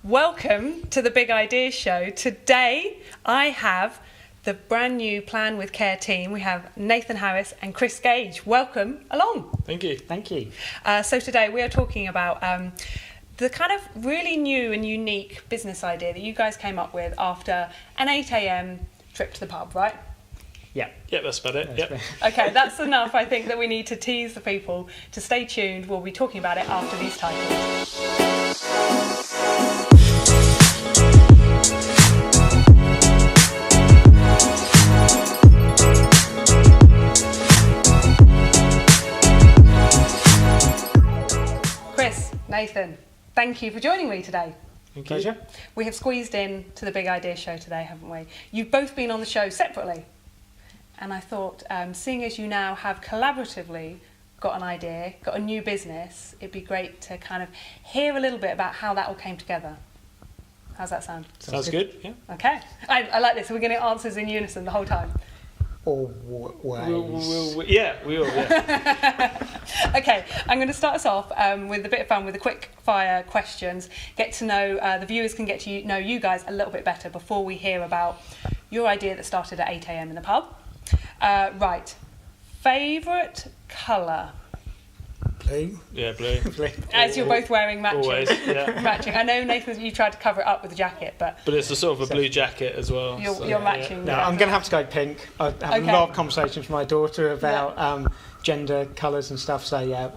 Welcome to the Big Ideas Show. Today I have the brand new Plan with Care team. We have Nathan Harris and Chris Gage. Welcome along. Thank you. Thank you. So today we are talking about the kind of really new and unique business idea that you guys came up with after an 8 a.m. trip to the pub, right? Yeah. Yeah, that's about it. Yep. Okay, that's enough. I think that we need to tease the people to stay tuned. We'll be talking about it after these titles. Chris, Nathan, thank you for joining me today. Thank you. Pleasure. We have squeezed in to the Big Idea Show today, haven't we? You've both been on the show separately. And I thought, seeing as you now have collaboratively got an idea, got a new business, it'd be great to kind of hear a little bit about how that all came together. How's that sound? Sounds good. Yeah. Okay. I like this. We're getting answers in unison the whole time. Always. We will. Yeah. Okay, I'm going to start us off with a bit of fun with the quick fire questions. Get to know, the viewers can get to know you guys a little bit better before we hear about your idea that started at 8 a.m. in the pub. Right. Favourite colour? Blue. Yeah, blue. As you're both wearing matching. Always. Yeah. Matching. I know, Nathan, you tried to cover it up with a jacket, but But it's a sort of a blue jacket as well. you're matching. No, yeah. I'm going to have to go pink. I have Okay. a lot of conversations with my daughter about gender, colours and stuff, so yeah,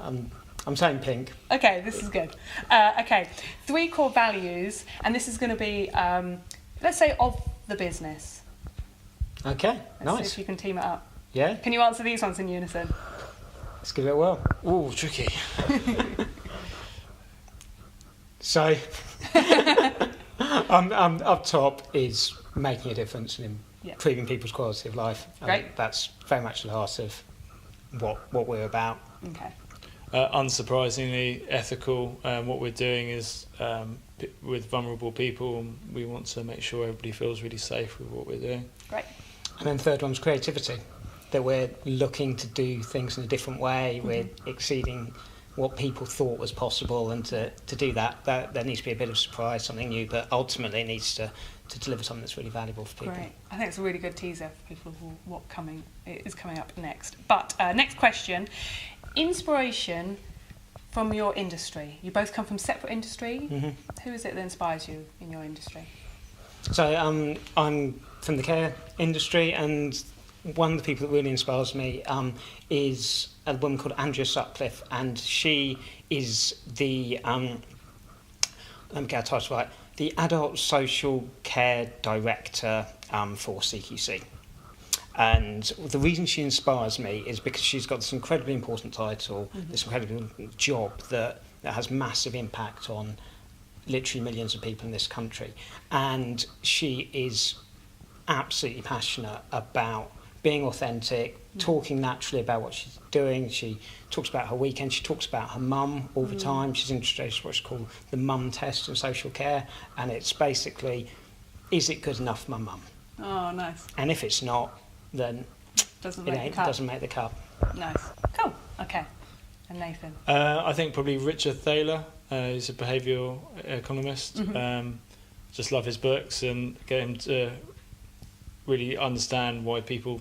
I'm saying pink. Okay, this is good. Okay, 3 core values, and this is going to be, let's say, of the business. Okay, Let's see nice. if you can team it up. Yeah, Can you answer these ones in unison? let's give it a whirl. Ooh, tricky. So, up top is making a difference and improving people's quality of life. I Great. think that's very much the heart of what we're about. Okay. Unsurprisingly ethical. What we're doing is with vulnerable people, and we want to make sure everybody feels really safe with what we're doing. Great. And then third one's creativity, that we're looking to do things in a different way. Mm-hmm. We're exceeding what people thought was possible, and to do that, there needs to be a bit of surprise, something new, but ultimately it needs to deliver something that's really valuable for people. Great. I think it's a really good teaser for people who what is coming up next. But next question, inspiration from your industry. You both come from separate industry. Mm-hmm. Who is it that inspires you in your industry? So I'm from the care industry, and one of the people that really inspires me is a woman called Andrea Sutcliffe, and she is the let me get her title right, the Adult Social Care Director for CQC. And the reason she inspires me is because she's got this incredibly important title, this incredibly important job that has massive impact on literally millions of people in this country. And she is absolutely passionate about being authentic, talking naturally about what she's doing. She talks about her weekend, she talks about her mum all the time. She's introduced what's called the mum test in social care, and it's basically, is it good enough for my mum? Oh, nice. And if it's not, then Doesn't it make the cut. doesn't make the cut. Nice. Cool. Okay. And Nathan? I think probably Richard Thaler. He's a behavioural economist. Just love his books and get him to really understand why people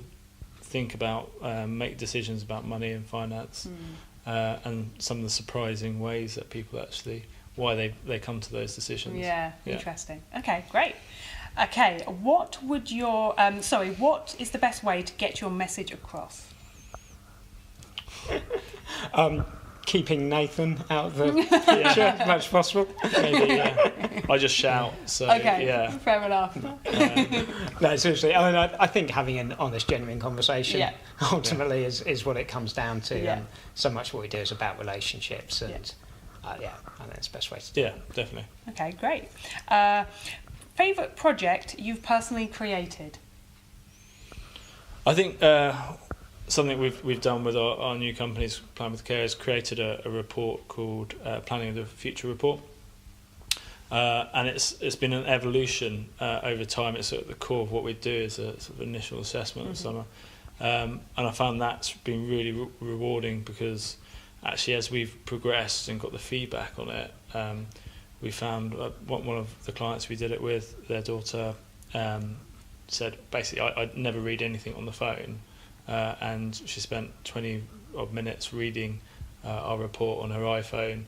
think about, make decisions about money and finance, and some of the surprising ways that people actually, why they come to those decisions. Yeah, interesting. Okay, great. Okay, what would your what is the best way to get your message across? Keeping Nathan out of the picture as much as possible. Maybe, I just shout. So Okay, yeah. fair enough. No, seriously. I mean, I think having an honest, genuine conversation ultimately is what it comes down to. Yeah. And so much what we do is about relationships, and I think it's the best way to do it. Yeah, definitely. Okay, great. Favourite project you've personally created? I think something we've done with our new company's Plan with Care is created a report called Planning of the Future Report, and it's been an evolution over time. It's at the core of what we do is a sort of initial assessment of summer, and I found that's been really rewarding because actually as we've progressed and got the feedback on it, we found one of the clients we did it with, their daughter said basically I'd never read anything on the phone, and she spent 20 odd minutes reading our report on her iPhone,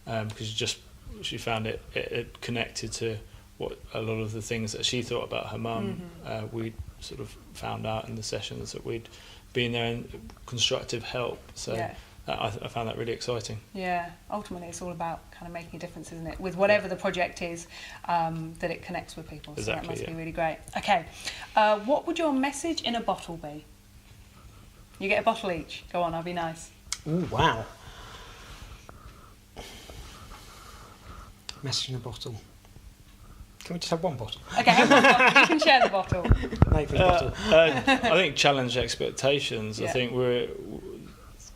because she found it connected to what a lot of the things that she thought about her mum. We sort of found out in the sessions that we'd been there in constructive help. So I found that really exciting. Yeah, ultimately it's all about kind of making a difference, isn't it? With whatever the project is, that it connects with people. Exactly, so that must be really great. Okay, what would your message in a bottle be? You get a bottle each. Go on, I'll be nice. Ooh, wow. Message in a bottle. Can we just have one bottle? Okay, have one bottle. You can share the bottle. Bottle. I think challenge expectations. I think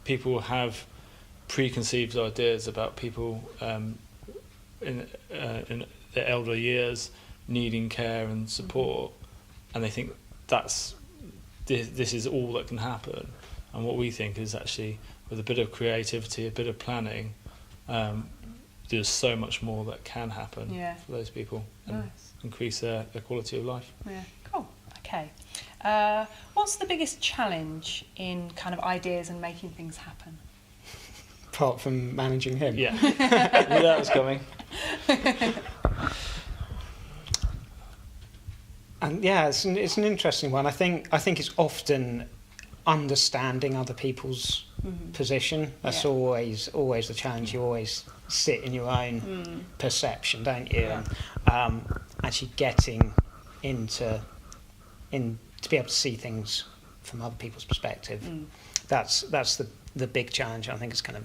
people have preconceived ideas about people in their elder years needing care and support, and they think this is all that can happen. And what we think is actually, with a bit of creativity, a bit of planning, there's so much more that can happen for those people and increase their quality of life. Yeah, cool. Okay. What's the biggest challenge in kind of ideas and making things happen? Apart from managing him. Yeah. That was coming. And it's an interesting one. I think it's often understanding other people's position. That's always the challenge. You always sit in your own perception, don't you? And actually getting to be able to see things from other people's perspective. That's the big challenge. I think it's kind of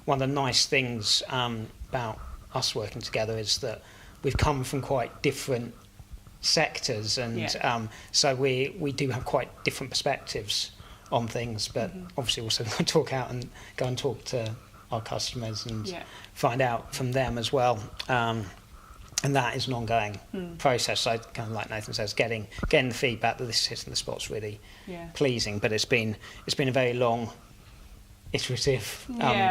one of the nice things about us working together is that we've come from quite different sectors, and so we do have quite different perspectives on things, but obviously also talk out and go and talk to our customers and find out from them as well, and that is an ongoing process. So kind of like Nathan says, getting the feedback that this is hitting the spot's really pleasing, but it's been a very long iterative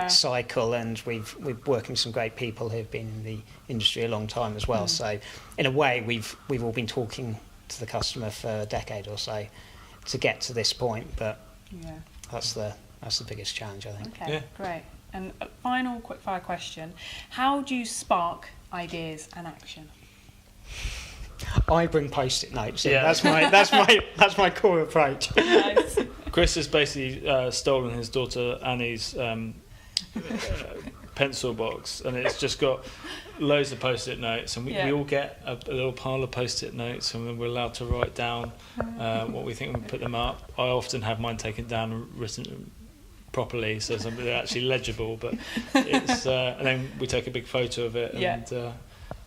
cycle, and we've working with some great people who've been in the industry a long time as well. So in a way we've all been talking to the customer for a decade or so to get to this point, but that's the biggest challenge, I think. Okay, great. And a final quick-fire question: how do you spark ideas and action? I bring post-it notes in. That's my core approach. Nice. Chris has basically stolen his daughter Annie's pencil box, and it's just got loads of post-it notes, and we all get a little pile of post-it notes, and then we're allowed to write down what we think, and we put them up. I often have mine taken down and written properly, so they're actually legible, but it's and then we take a big photo of it, and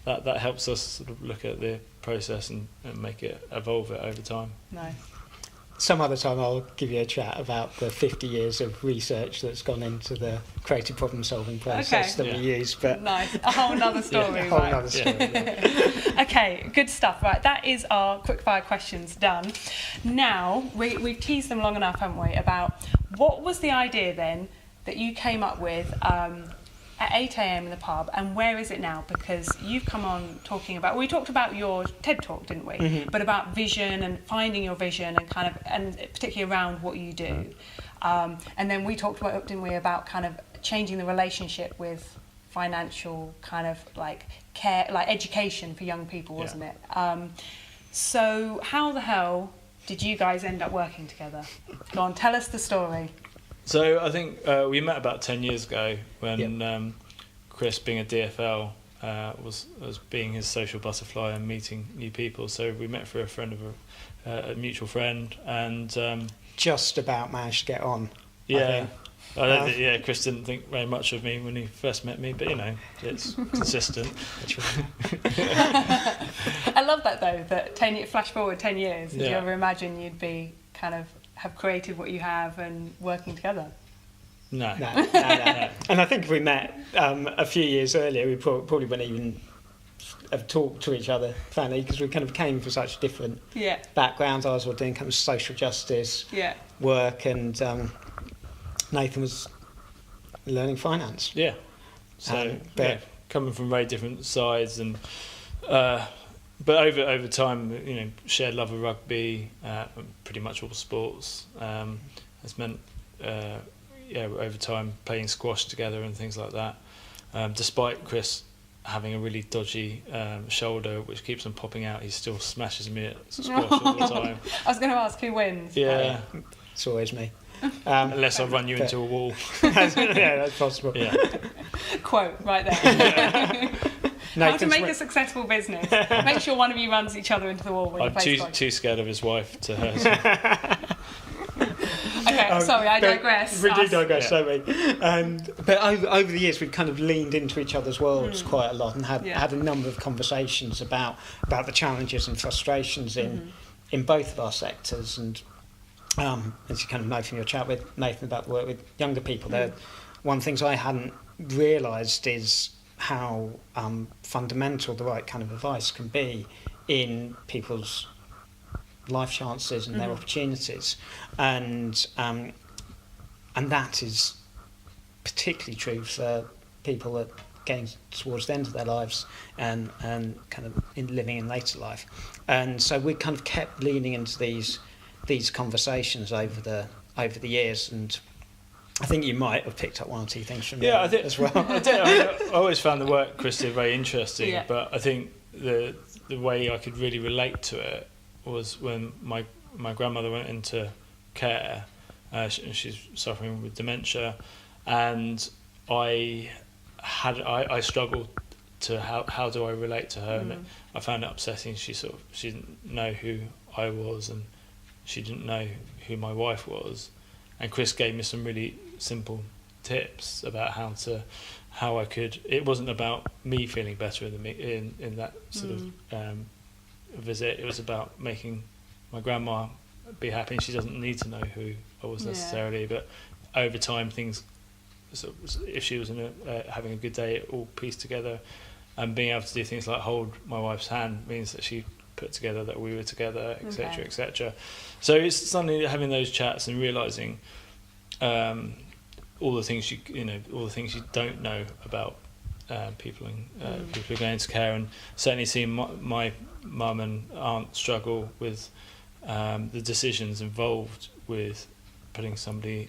that helps us sort of look at the process and make it evolve it over time. Nice. Some other time I'll give you a chat about the 50 years of research that's gone into the creative problem solving process that we use. But nice, a whole nother story. Okay, good stuff. Right, that is our quickfire questions done. Now we've teased them long enough, haven't we? About what was the idea then that you came up with at 8 a.m. in the pub, and where is it now? Because you've come on talking about, we talked about your TED Talk, didn't we? But about vision and finding your vision and particularly around what you do. And then we talked about, didn't we, about kind of changing the relationship with financial kind of like care, like education for young people, wasn't it? So how the hell did you guys end up working together? Go on, tell us the story. So I think we met about 10 years ago when Chris, being a DFL, was being his social butterfly and meeting new people. So we met through a friend of a mutual friend, and just about managed to get on. Yeah, I don't think, Chris didn't think very much of me when he first met me, but it's consistent. I love that though. That flash forward 10 years. Did you ever imagine you'd be kind of have created what you have and working together? No. And I think if we met a few years earlier, we probably wouldn't even have talked to each other, funny, because we kind of came from such different backgrounds. I was doing kind of social justice work, and Nathan was learning finance. Yeah. So coming from very different sides, and but over time, shared love of rugby, pretty much all sports, has meant over time playing squash together and things like that. Despite Chris having a really dodgy shoulder which keeps on popping out, he still smashes me at squash all the time. I was going to ask who wins. Yeah, it's always me. Unless I run you into a wall. Yeah, that's possible. Yeah. Quote right there. How to make a a successful business. Make sure one of you runs each other into the wall when you I'm play squash. too scared of his wife to hurt him. Okay, sorry, I digress. We do digress, don't we? But over the years, we've kind of leaned into each other's worlds quite a lot, and had a number of conversations about the challenges and frustrations in both of our sectors. And as you kind of know from your chat with Nathan about the work with younger people, one of the things I hadn't realised is how fundamental the right kind of advice can be in people's life chances and their opportunities, and that is particularly true for people that getting towards the end of their lives and kind of living in later life. And so we kind of kept leaning into these conversations over the years, and I think you might have picked up one or two things from me as well. I always found the work Chris did very interesting, but I think the way I could really relate to it was when my grandmother went into care. She's suffering with dementia, and I struggled to how do I relate to her, and I found it upsetting. She didn't know who I was, and she didn't know who my wife was. And Chris gave me some really simple tips about how I could. It wasn't about me feeling better in that sort of visit. It was about making my grandma be happy, and she doesn't need to know who I was necessarily. But over time, things. So if she was having a good day, it all pieced together, and being able to do things like hold my wife's hand means that she put together that we were together, etc., etc. So it's suddenly having those chats and realising all the things you don't know about people who are going into care, and certainly seeing my mum and aunt struggle with the decisions involved with putting somebody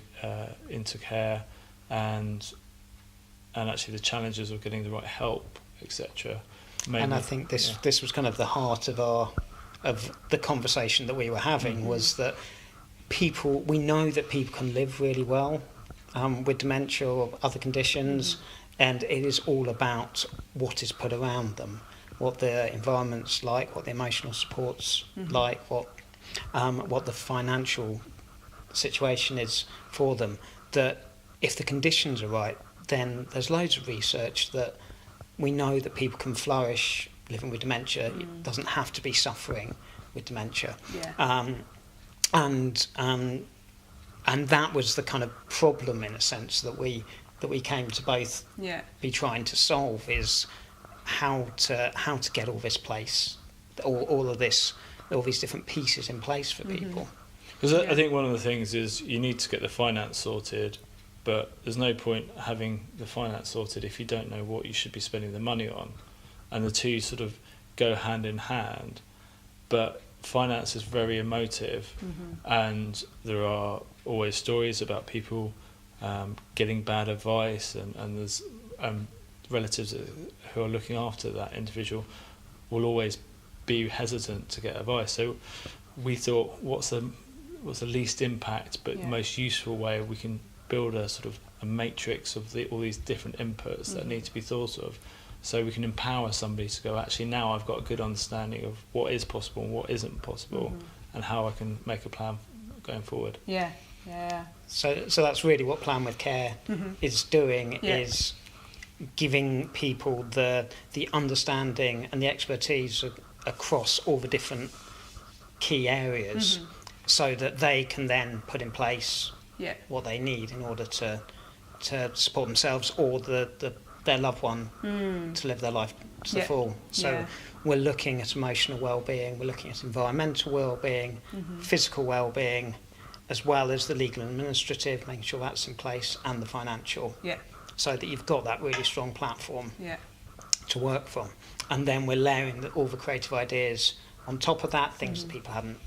into care, and actually the challenges of getting the right help, etc. And I think this was kind of the heart of the conversation that we were having, was that we know that people can live really well with dementia or other conditions, and it is all about what is put around them, what the environment's like, what the emotional support's like, what the financial situation is for them. That if the conditions are right, then there's loads of research that we know that people can flourish living with dementia. It doesn't have to be suffering with dementia. And that was the kind of problem, in a sense, that we came to both be trying to solve, is how to get all this place, all these different pieces in place for people. Because I think one of the things is you need to get the finance sorted, but there's no point having the finance sorted if you don't know what you should be spending the money on, and the two sort of go hand in hand. But finance is very emotive, and there are always stories about people getting bad advice, and there's relatives who are looking after that individual will always be hesitant to get advice. So we thought, what's the least impact but most useful way we can build a sort of a matrix of all these different inputs that need to be thought of, so we can empower somebody to go, actually now I've got a good understanding of what is possible and what isn't possible, and how I can make a plan going forward. So that's really what Plan with Care is doing, is giving people the understanding and the expertise across all the different key areas, so that they can then put in place what they need in order to support themselves or their loved one to live their life to the full. So we're looking at emotional well-being, we're looking at environmental well-being, physical well-being, as well as the legal and administrative, making sure that's in place, and the financial, so that you've got that really strong platform to work from. And then we're layering all the creative ideas on top of that, things that people haven't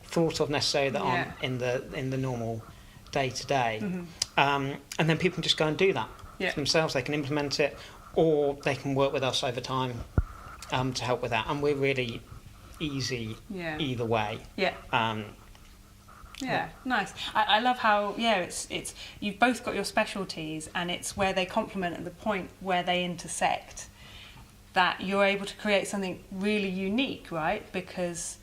thought of necessarily that aren't in the normal day-to-day. And then people can just go and do that for themselves. They can implement it, or they can work with us over time to help with that. And we're really easy either way. Nice. I love how it's you've both got your specialties, and it's where they complement at the point where they intersect that you're able to create something really unique, right? Because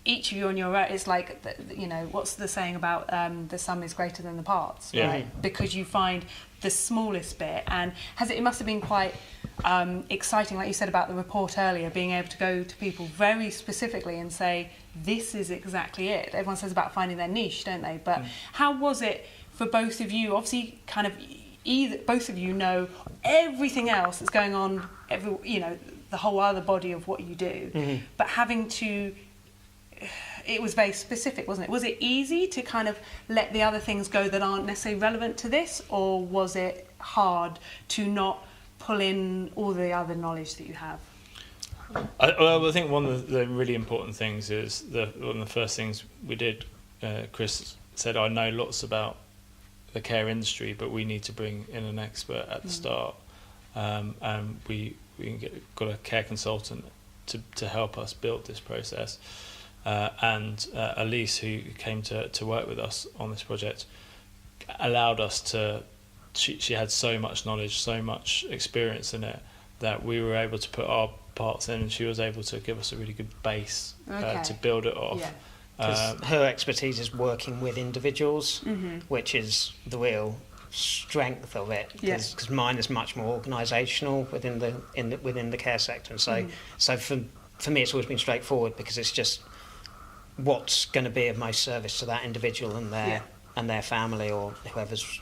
each of you on your own, it's like, what's the saying about the sum is greater than the parts, right? Because you find the smallest bit, and it must have been quite exciting, like you said about the report earlier, being able to go to people very specifically and say, this is exactly it. Everyone says about finding their niche, don't they? But how was it for both of you? Obviously, kind of both of you know everything else that's going on, the whole other body of what you do, but having to, it was very specific, wasn't it? Was it easy to kind of let the other things go that aren't necessarily relevant to this, or was it hard to not pull in all the other knowledge that you have? I think one of the really important things is one of the first things we did, Chris said, I know lots about the care industry, but we need to bring in an expert at the start. And we got a care consultant to help us build this process. And Elise, who came to work with us on this project, allowed us to, she had so much knowledge, so much experience in it, that we were able to put our parts in, and she was able to give us a really good base to build it off. Because her expertise is working with individuals, which is the real strength of it. Because mine is much more organisational within the care sector, and so for me it's always been straightforward, because it's just what's going to be of most service to that individual and their family, or whoever's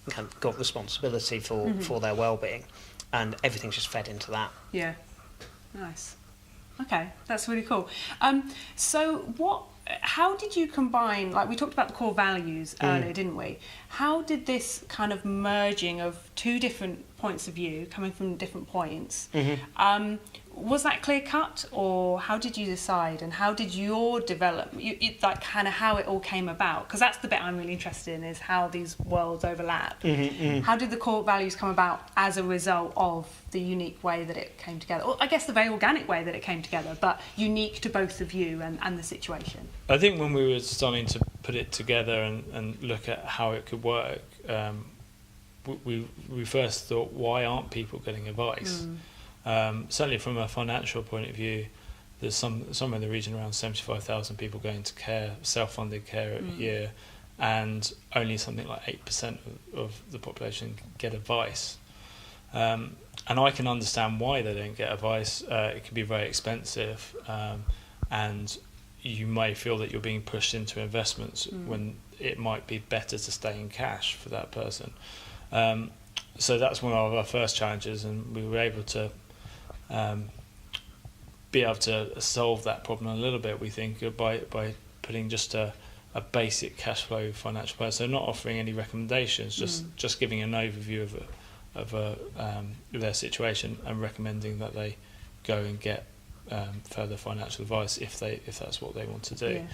kind of got responsibility for their well-being, and everything's just fed into that. Nice. Okay, that's really cool. How did you combine, like we talked about the core values earlier, didn't we? How did this kind of merging of two different points of view, coming from different points, was that clear cut, or how did you decide, and how did your development, like kind of how it all came about? Because that's the bit I'm really interested in, is how these worlds overlap. How did the core values come about as a result of the unique way that it came together? Or I guess the very organic way that it came together, but unique to both of you and the situation. I think when we were starting to put it together and look at how it could work, we first thought, why aren't people getting advice? Certainly from a financial point of view, there's somewhere in the region around 75,000 people going to care, self-funded care every year, and only something like 8% of the population get advice. And I can understand why they don't get advice. It can be very expensive, and you may feel that you're being pushed into investments when it might be better to stay in cash for that person. So that's one of our first challenges, and we were able to be able to solve that problem a little bit, we think, by putting just a basic cash flow financial plan. So not offering any recommendations, just giving an overview of their situation and recommending that they go and get further financial advice if that's what they want to do.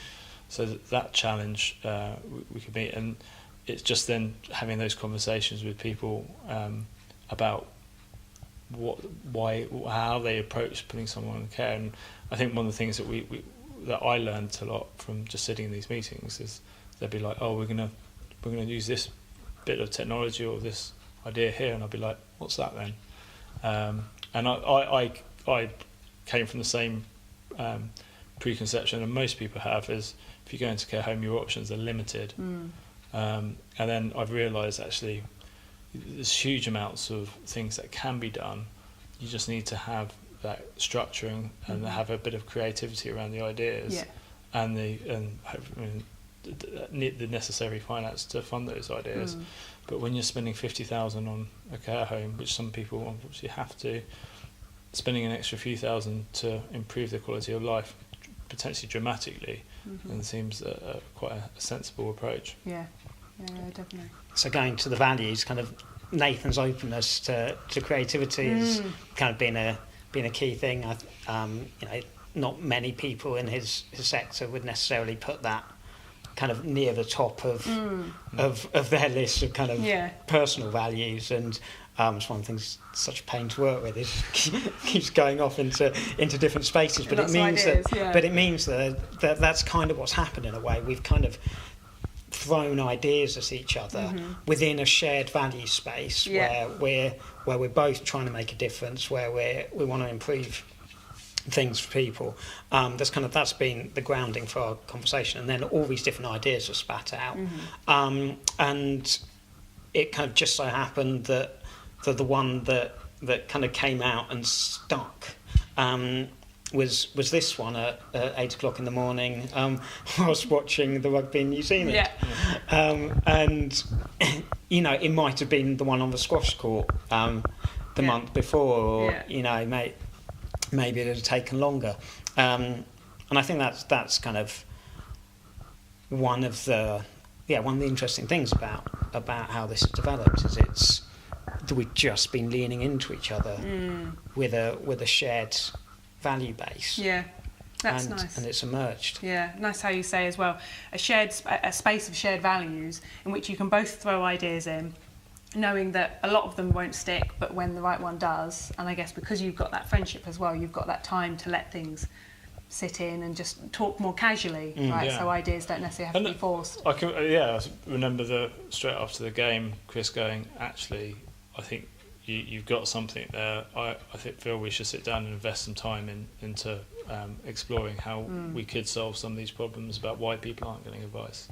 So that challenge we could meet, and it's just then having those conversations with people about how they approach putting someone in care. And I think one of the things that I learned a lot from just sitting in these meetings is they'd be like, oh, we're gonna use this bit of technology or this idea here, and I'd be like, what's that then? And I came from the same preconception, and most people have, is if you go into care home, your options are limited. And then I've realised actually there's huge amounts of things that can be done. You just need to have that structuring and have a bit of creativity around the ideas and the necessary finance to fund those ideas. But when you're spending 50,000 on a care home, which some people unfortunately have to, spending an extra few thousand to improve the quality of life potentially dramatically, and seems quite a sensible approach. Yeah, definitely. So going to the values, kind of Nathan's openness to creativity has kind of been a key thing. Not many people in his sector would necessarily put that kind of near the top of their list of kind of personal values, and it's one of the things such a pain to work with, is keeps going off into different spaces, but it means that that's kind of what's happened in a way. We've kind of thrown ideas at each other within a shared value space where we're both trying to make a difference, where we want to improve things for people. That's been the grounding for our conversation, and then all these different ideas are spat out, and it kind of just so happened that the one that kind of came out and stuck was this one at 8 o'clock in the morning. I was watching the rugby in New Zealand, and it might have been the one on the squash court the month before, or maybe it had taken longer, and I think that's kind of one of the interesting things about how this has developed, is it's that we've just been leaning into each other with a shared value base. Yeah, that's nice. And it's emerged. Yeah, nice how you say as well, a space of shared values in which you can both throw ideas in, knowing that a lot of them won't stick, but when the right one does, and I guess because you've got that friendship as well, you've got that time to let things sit in and just talk more casually, right? So ideas don't necessarily have to be forced. I remember straight after the game, Chris going, actually, I think you've got something there. I feel we should sit down and invest some time into exploring how we could solve some of these problems about why people aren't getting advice,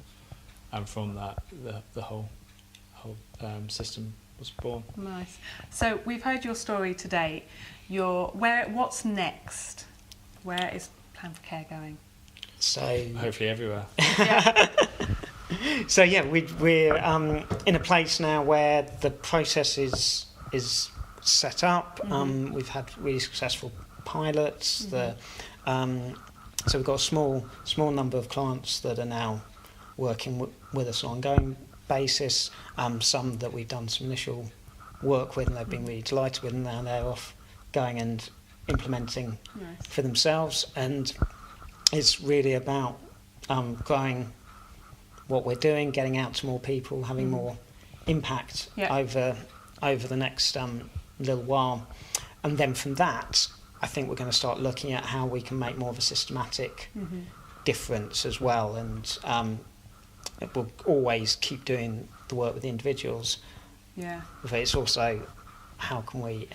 and from that the whole system was born. Nice. So we've heard your story to date. What's next? Where is Plan for Care going? So hopefully everywhere. So we're in a place now where the process is set up. We've had really successful pilots. So we've got a small number of clients that are now working with us on an ongoing basis. Some that we've done some initial work with, and they've been really delighted with, and now they're off going and implementing for themselves. And it's really about growing what we're doing, getting out to more people, having more impact over the next little while. And then from that, I think we're going to start looking at how we can make more of a systematic difference as well. And we'll always keep doing the work with the individuals. Yeah. But it's also how can we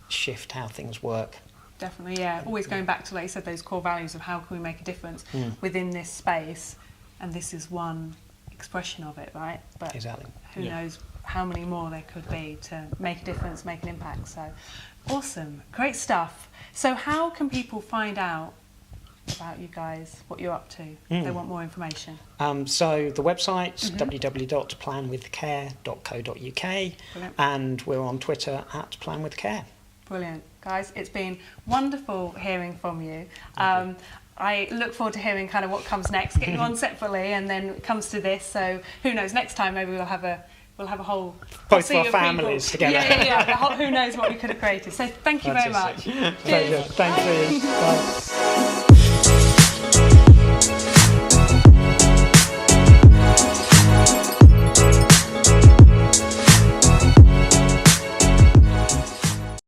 shift how things work. Definitely, yeah. Always going back to, like you said, those core values of how can we make a difference within this space, and this is one expression of it, right? But exactly. Who knows how many more there could be to make a difference, make an impact. So awesome, great stuff. So how can people find out about you guys, what you're up to, if they want more information? So the website's www.planwithcare.co.uk, and we're on Twitter @planwithcare. Brilliant. Guys, it's been wonderful hearing from you. I look forward to hearing kind of what comes next, get you on separately, and then it comes to this. So who knows, next time maybe we'll have a whole both of our families together. Who knows what we could have created. So thank you very much. Cheers. Thanks, Ian. Bye.